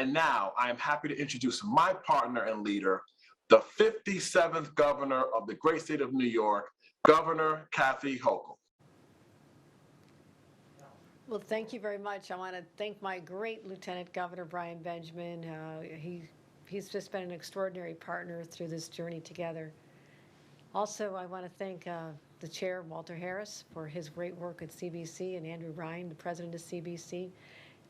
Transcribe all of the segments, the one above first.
And now I am happy to introduce my partner and leader, the 57th governor of the great state of New York, Governor Kathy Hochul. Well, thank you very much. I want to thank my great Lieutenant Governor, Brian Benjamin. He's just been an extraordinary partner through this journey together. Also, I want to thank the chair, Walter Harris, for his great work at CBC, and Andrew Ryan, the president of CBC.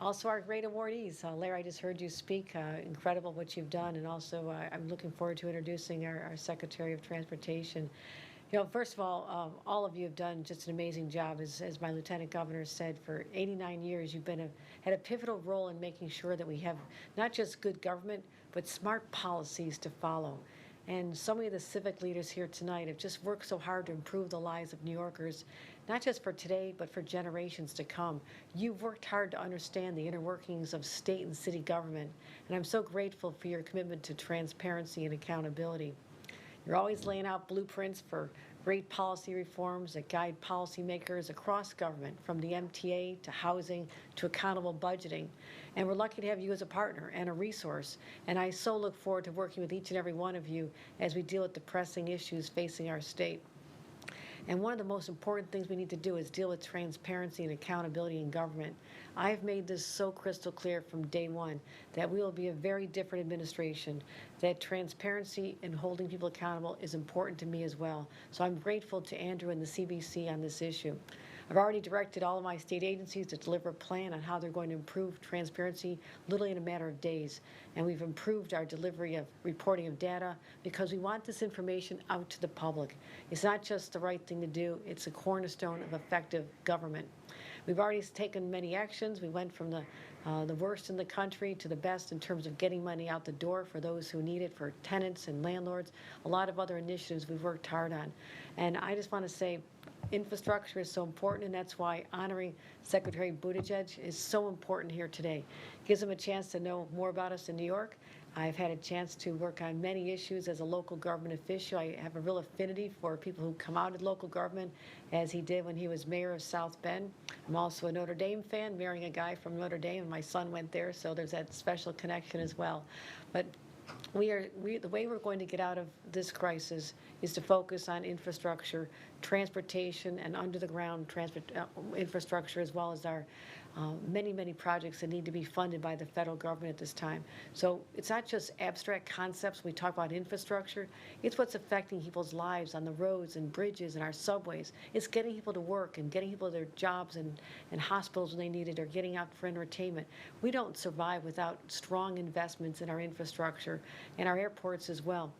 Also, our great awardees. Larry, I just heard you speak. Incredible what you've done. And also, I'm looking forward to introducing our Secretary of Transportation. You know, first of all of you have done just an amazing job. As my lieutenant governor said, for 89 years, you've had a pivotal role in making sure that we have not just good government, but smart policies to follow. And so many of the civic leaders here tonight have just worked so hard to improve the lives of New Yorkers, not just for today, but for generations to come. You've worked hard to understand the inner workings of state and city government, and I'm so grateful for your commitment to transparency and accountability. You're always laying out blueprints for great policy reforms that guide policymakers across government, from the MTA to housing to accountable budgeting. And we're lucky to have you as a partner and a resource. And I so look forward to working with each and every one of you as we deal with the pressing issues facing our state. And one of the most important things we need to do is deal with transparency and accountability in government. I've made this so crystal clear from day one that we will be a very different administration, that transparency and holding people accountable is important to me as well. So I'm grateful to Andrew and the CBC on this issue. I've already directed all of my state agencies to deliver a plan on how they're going to improve transparency literally in a matter of days. And we've improved our delivery of reporting of data because we want this information out to the public. It's not just the right thing to do, it's a cornerstone of effective government. We've already taken many actions. We went from the worst in the country to the best in terms of getting money out the door for those who need it, for tenants and landlords. A lot of other initiatives we've worked hard on. And I just want to say, infrastructure is so important, and that's why honoring Secretary Buttigieg is so important here today. It gives them a chance to know more about us in New York. I've had a chance to work on many issues as a local government official. I have a real affinity for people who come out of local government, as he did when he was mayor of South Bend. I'm also a Notre Dame fan, marrying a guy from Notre Dame, and my son went there, so there's that special connection as well. But the way we're going to get out of this crisis is to focus on infrastructure, transportation, and under-the-ground infrastructure, as well as our many, many projects that need to be funded by the federal government at this time. So it's not just abstract concepts when we talk about infrastructure. It's what's affecting people's lives on the roads and bridges and our subways. It's getting people to work and getting people to their jobs and hospitals when they need it, or getting out for entertainment. We don't survive without strong investments in our infrastructure and our airports as well.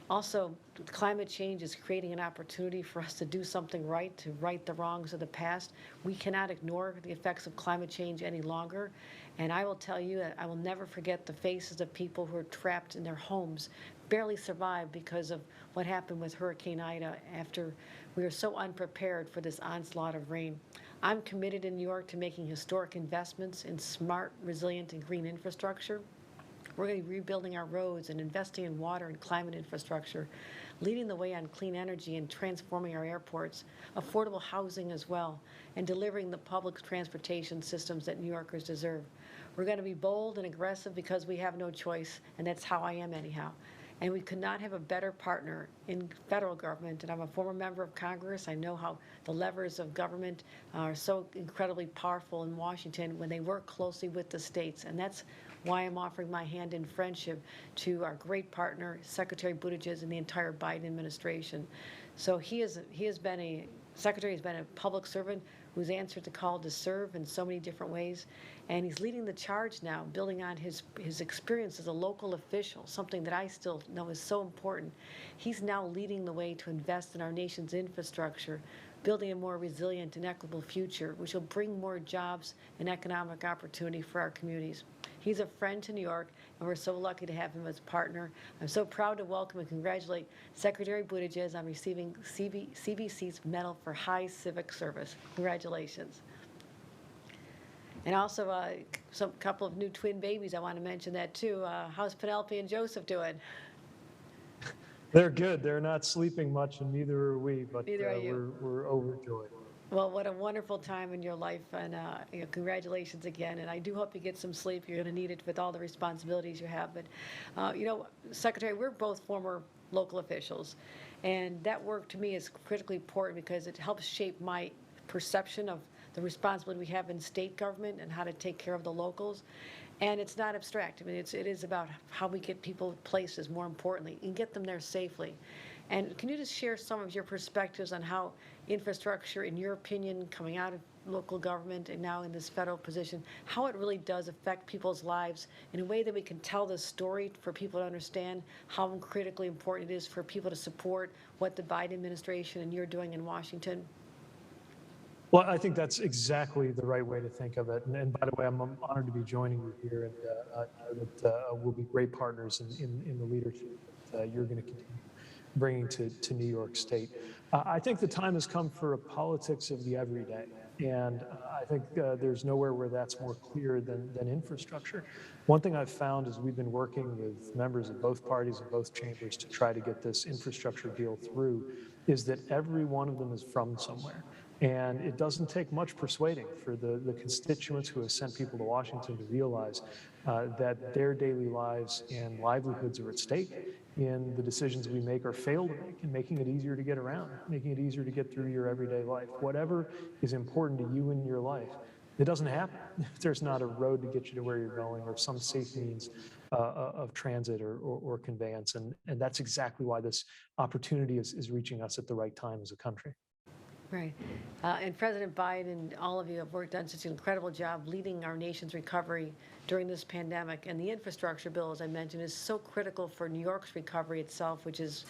Also, climate change is creating an opportunity for us to do something right, to right the wrongs of the past. We cannot ignore the effects of climate change any longer. And I will tell you that I will never forget the faces of people who are trapped in their homes, barely survived because of what happened with Hurricane Ida after we were so unprepared for this onslaught of rain. I'm committed in New York to making historic investments in smart, resilient, and green infrastructure. We're going to be rebuilding our roads and investing in water and climate infrastructure, leading the way on clean energy and transforming our airports, affordable housing as well, and delivering the public transportation systems that New Yorkers deserve. We're going to be bold and aggressive because we have no choice, and that's how I am anyhow. And we could not have a better partner in federal government. And I'm a former member of Congress. I know how the levers of government are so incredibly powerful in Washington when they work closely with the states. And that's why I'm offering my hand in friendship to our great partner, Secretary Buttigieg, and the entire Biden administration. So Secretary has been a public servant who's answered the call to serve in so many different ways. And he's leading the charge now, building on his experience as a local official, something that I still know is so important. He's now leading the way to invest in our nation's infrastructure, building a more resilient and equitable future, which will bring more jobs and economic opportunity for our communities. He's a friend to New York, and we're so lucky to have him as a partner. I'm so proud to welcome and congratulate Secretary Buttigieg on receiving CBC's Medal for High Civic Service. Congratulations. And also a couple of new twin babies, I want to mention that too. How's Penelope and Joseph doing? They're good. They're not sleeping much, and neither are we, but Neither are you. we're overjoyed. Well, what a wonderful time in your life, and congratulations again. And I do hope you get some sleep. You're going to need it with all the responsibilities you have. But, Secretary, we're both former local officials, and that work to me is critically important because it helps shape my perception of the responsibility we have in state government and how to take care of the locals. And it's not abstract. I mean, it is about how we get people places, more importantly, and get them there safely. And can you just share some of your perspectives on how infrastructure, in your opinion, coming out of local government and now in this federal position, how it really does affect people's lives in a way that we can tell the story for people to understand how critically important it is for people to support what the Biden administration and you're doing in Washington? Well, I think that's exactly the right way to think of it. And by the way, I'm honored to be joining you here, and I know that we'll be great partners in the leadership that you're going to continue bringing to New York State. I think the time has come for a politics of the everyday. And I think there's nowhere where that's more clear than infrastructure. One thing I've found is we've been working with members of both parties and both chambers to try to get this infrastructure deal through, is that every one of them is from somewhere. And it doesn't take much persuading for the constituents who have sent people to Washington to realize that their daily lives and livelihoods are at stake in the decisions we make or fail to make, and making it easier to get around, making it easier to get through your everyday life. Whatever is important to you in your life, it doesn't happen if there's not a road to get you to where you're going or some safe means of transit or conveyance. And that's exactly why this opportunity is reaching us at the right time as a country. Right. And President Biden and all of you have done such an incredible job leading our nation's recovery during this pandemic. And the infrastructure bill, as I mentioned, is so critical for New York's recovery itself, which is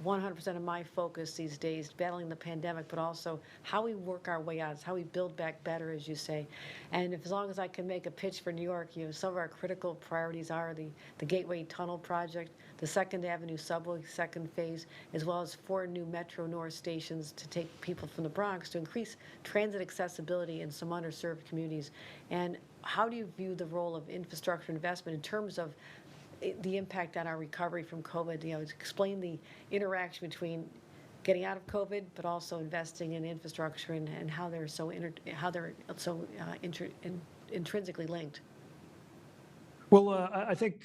100% of my focus these days, battling the pandemic, but also how we work our way out, how we build back better, as you say. And as long as I can make a pitch for New York, some of our critical priorities are the Gateway Tunnel project, the 2nd Avenue subway, second phase, as well as 4 new Metro North stations to take people from the Bronx to increase transit accessibility in some underserved communities. And how do you view the role of infrastructure investment in terms of the impact on our recovery from COVID? Explain the interaction between getting out of COVID, but also investing in infrastructure and how they're intrinsically linked. Well, I think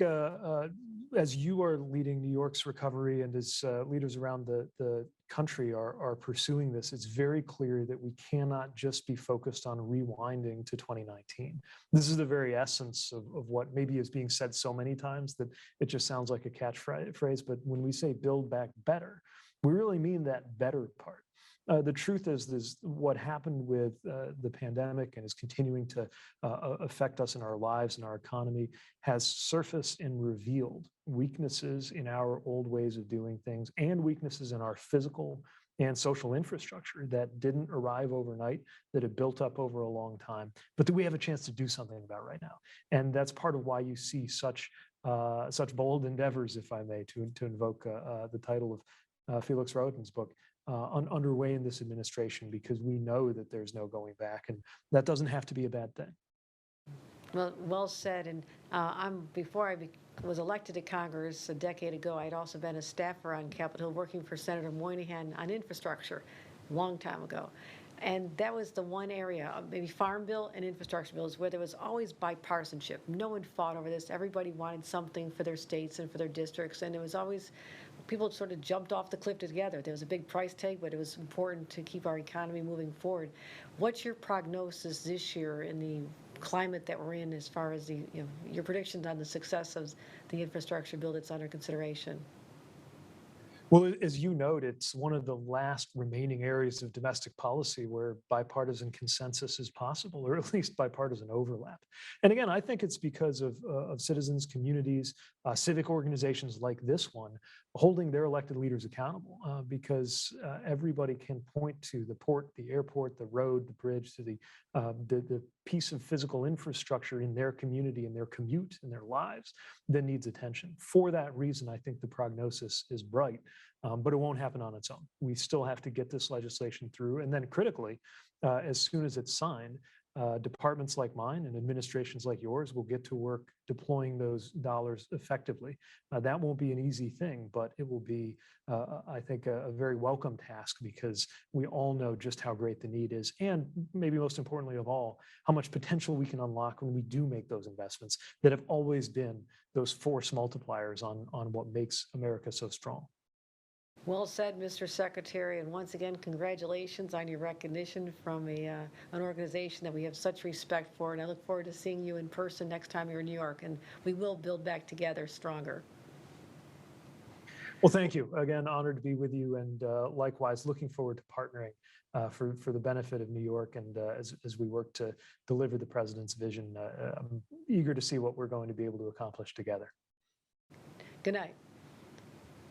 as you are leading New York's recovery and as leaders around the country are pursuing this, it's very clear that we cannot just be focused on rewinding to 2019. This is the very essence of what maybe is being said so many times that it just sounds like a catchphrase. But when we say build back better, we really mean that better part. The truth is what happened with the pandemic and is continuing to affect us in our lives and our economy has surfaced and revealed weaknesses in our old ways of doing things and weaknesses in our physical and social infrastructure that didn't arrive overnight, that have built up over a long time, but that we have a chance to do something about right now. And that's part of why you see such bold endeavors, if I may, to invoke the title of Felix Roden's book, underway in this administration, because we know that there's no going back, and that doesn't have to be a bad thing. Well said. And before I was elected to Congress a decade ago, I'd also been a staffer on Capitol Hill working for Senator Moynihan on infrastructure a long time ago. And that was the one area, maybe farm bill and infrastructure bills, where there was always bipartisanship. No one fought over this. Everybody wanted something for their states and for their districts. And it was always, people sort of jumped off the cliff together. There was a big price tag, but it was important to keep our economy moving forward. What's your prognosis this year in the climate that we're in as far as your predictions on the success of the infrastructure bill that's under consideration? Well, as you note, it's one of the last remaining areas of domestic policy where bipartisan consensus is possible, or at least bipartisan overlap. And again, I think it's because of citizens, communities, civic organizations like this one holding their elected leaders accountable, because everybody can point to the port, the airport, the road, the bridge, to the piece of physical infrastructure in their community, in their commute, in their lives that needs attention. For that reason, I think the prognosis is bright, but it won't happen on its own. We still have to get this legislation through, and then critically, as soon as it's signed, departments like mine and administrations like yours will get to work deploying those dollars effectively. That won't be an easy thing, but it will be, I think, a very welcome task because we all know just how great the need is, and maybe most importantly of all, how much potential we can unlock when we do make those investments that have always been those force multipliers on what makes America so strong. Well said, Mr. Secretary, and once again, congratulations on your recognition from an organization that we have such respect for, and I look forward to seeing you in person next time you're in New York, and we will build back together stronger. Well, thank you. Again, honored to be with you, and likewise, looking forward to partnering for the benefit of New York, and as we work to deliver the president's vision. I'm eager to see what we're going to be able to accomplish together. Good night.